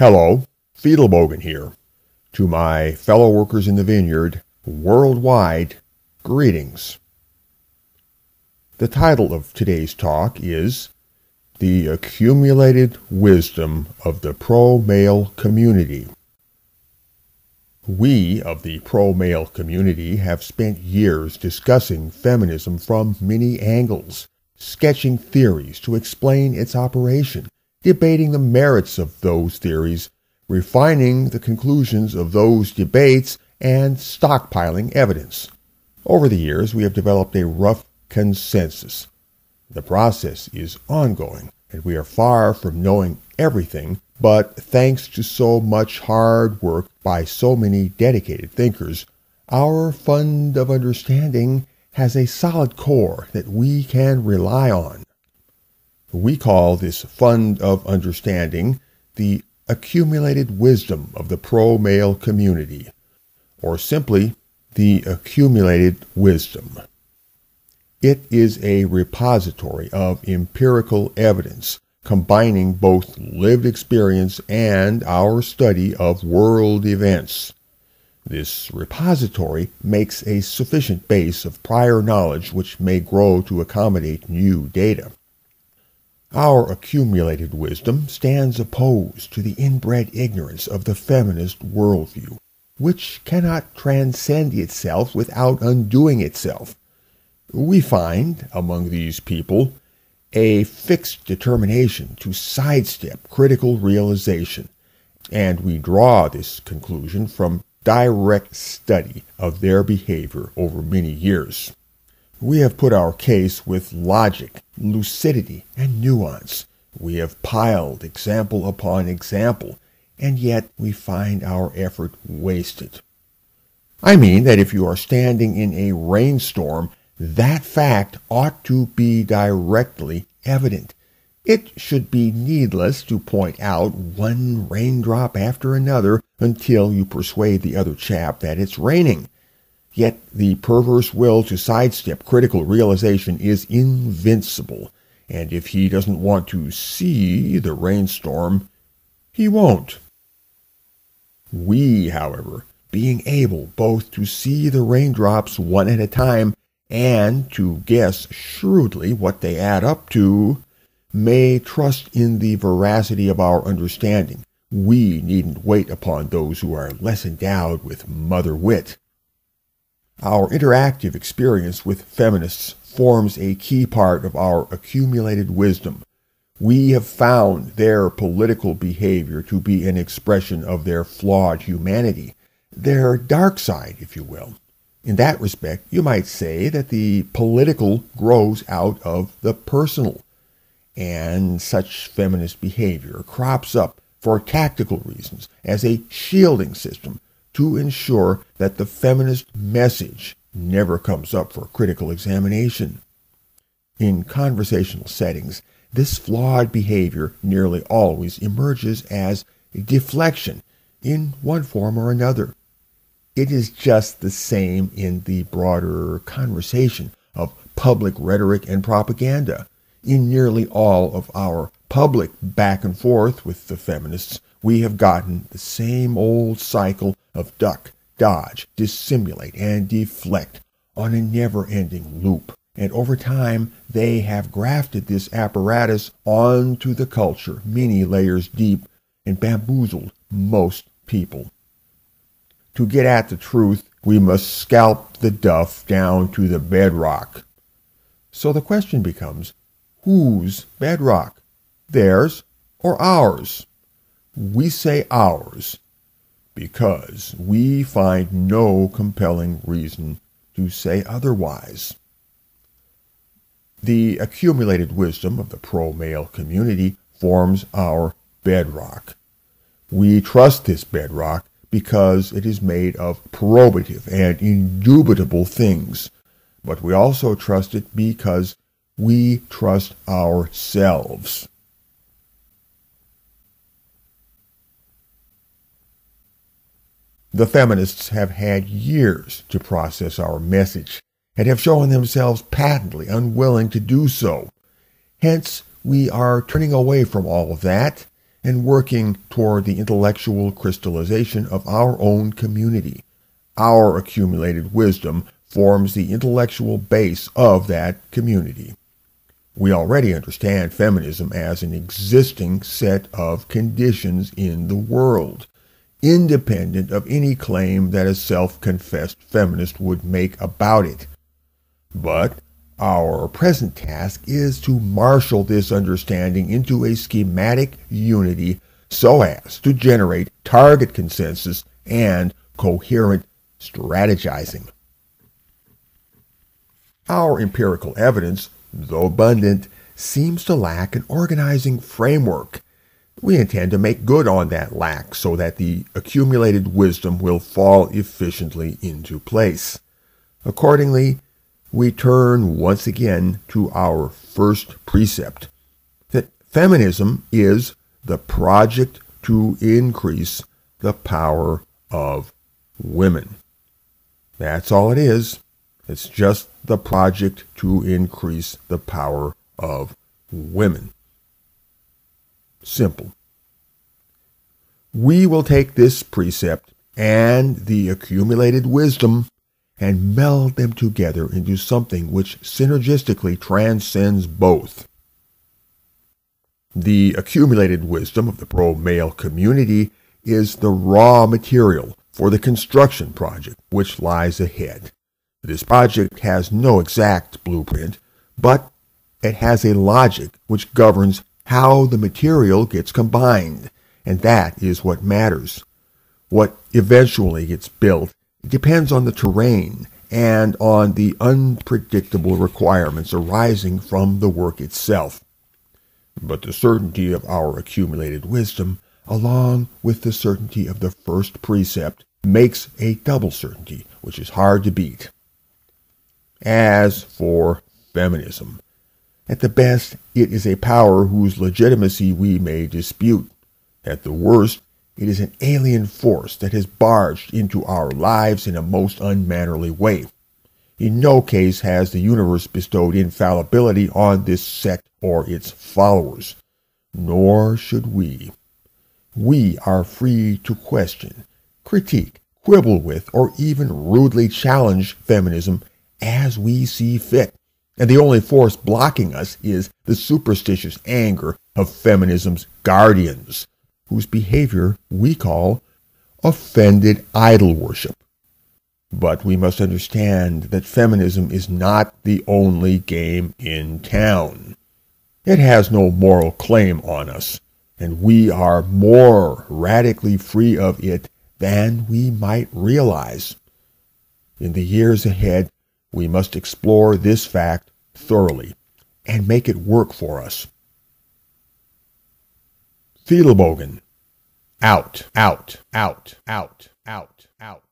Hello, Fiedelbogen here. To my fellow workers in the vineyard, worldwide, greetings. The title of today's talk is The Accumulated Wisdom of the Pro-Male Community. We of the pro-male community have spent years discussing feminism from many angles, sketching theories to explain its operation, debating the merits of those theories, refining the conclusions of those debates, and stockpiling evidence. Over the years, we have developed a rough consensus. The process is ongoing, and we are far from knowing everything, but thanks to so much hard work by so many dedicated thinkers, our fund of understanding has a solid core that we can rely on. We call this fund of understanding the accumulated wisdom of the pro-male community, or simply the accumulated wisdom. It is a repository of empirical evidence, combining both lived experience and our study of world events. This repository makes a sufficient base of prior knowledge which may grow to accommodate new data. Our accumulated wisdom stands opposed to the inbred ignorance of the feminist worldview, which cannot transcend itself without undoing itself. We find, among these people, a fixed determination to sidestep critical realization, and we draw this conclusion from direct study of their behavior over many years. We have put our case with logic, lucidity, and nuance. We have piled example upon example, and yet we find our effort wasted. I mean that if you are standing in a rainstorm, that fact ought to be directly evident. It should be needless to point out one raindrop after another until you persuade the other chap that it's raining. Yet the perverse will to sidestep critical realization is invincible, and if he doesn't want to see the rainstorm, he won't. We, however, being able both to see the raindrops one at a time and to guess shrewdly what they add up to, may trust in the veracity of our understanding. We needn't wait upon those who are less endowed with mother wit. Our interactive experience with feminists forms a key part of our accumulated wisdom. We have found their political behavior to be an expression of their flawed humanity, their dark side, if you will. In that respect, you might say that the political grows out of the personal, and such feminist behavior crops up for tactical reasons as a shielding system to ensure that the feminist message never comes up for critical examination. In conversational settings, this flawed behavior nearly always emerges as deflection in one form or another. It is just the same in the broader conversation of public rhetoric and propaganda. In nearly all of our public back and forth with the feminists, we have gotten the same old cycle of duck, dodge, dissimulate, and deflect on a never-ending loop. And over time, they have grafted this apparatus onto the culture many layers deep and bamboozled most people. To get at the truth, we must scalp the duff down to the bedrock. So the question becomes, whose bedrock? Theirs or ours? We say ours because we find no compelling reason to say otherwise. The accumulated wisdom of the pro-male community forms our bedrock. We trust this bedrock because it is made of probative and indubitable things, but we also trust it because we trust ourselves. The feminists have had years to process our message and have shown themselves patently unwilling to do so. Hence, we are turning away from all of that and working toward the intellectual crystallization of our own community. Our accumulated wisdom forms the intellectual base of that community. We already understand feminism as an existing set of conditions in the world, independent of any claim that a self-confessed feminist would make about it. But our present task is to marshal this understanding into a schematic unity so as to generate target consensus and coherent strategizing. Our empirical evidence, though abundant, seems to lack an organizing framework. We intend to make good on that lack so that the accumulated wisdom will fall efficiently into place. Accordingly, we turn once again to our first precept, that feminism is the project to increase the power of women. That's all it is. It's just the project to increase the power of women. Simple. We will take this precept and the accumulated wisdom and meld them together into something which synergistically transcends both. The accumulated wisdom of the pro-male community is the raw material for the construction project which lies ahead. This project has no exact blueprint, but it has a logic which governs how the material gets combined, and that is what matters. What eventually gets built depends on the terrain and on the unpredictable requirements arising from the work itself. But the certainty of our accumulated wisdom, along with the certainty of the first precept, makes a double certainty which is hard to beat. As for feminism, at the best, it is a power whose legitimacy we may dispute. At the worst, it is an alien force that has barged into our lives in a most unmannerly way. In no case has the universe bestowed infallibility on this sect or its followers, nor should we. We are free to question, critique, quibble with, or even rudely challenge feminism as we see fit, and the only force blocking us is the superstitious anger of feminism's guardians, whose behavior we call offended idol worship. But we must understand that feminism is not the only game in town. It has no moral claim on us, and we are more radically free of it than we might realize. In the years ahead, we must explore this fact thoroughly and make it work for us. Fiedelbogen. Out, out, out, out, out, out.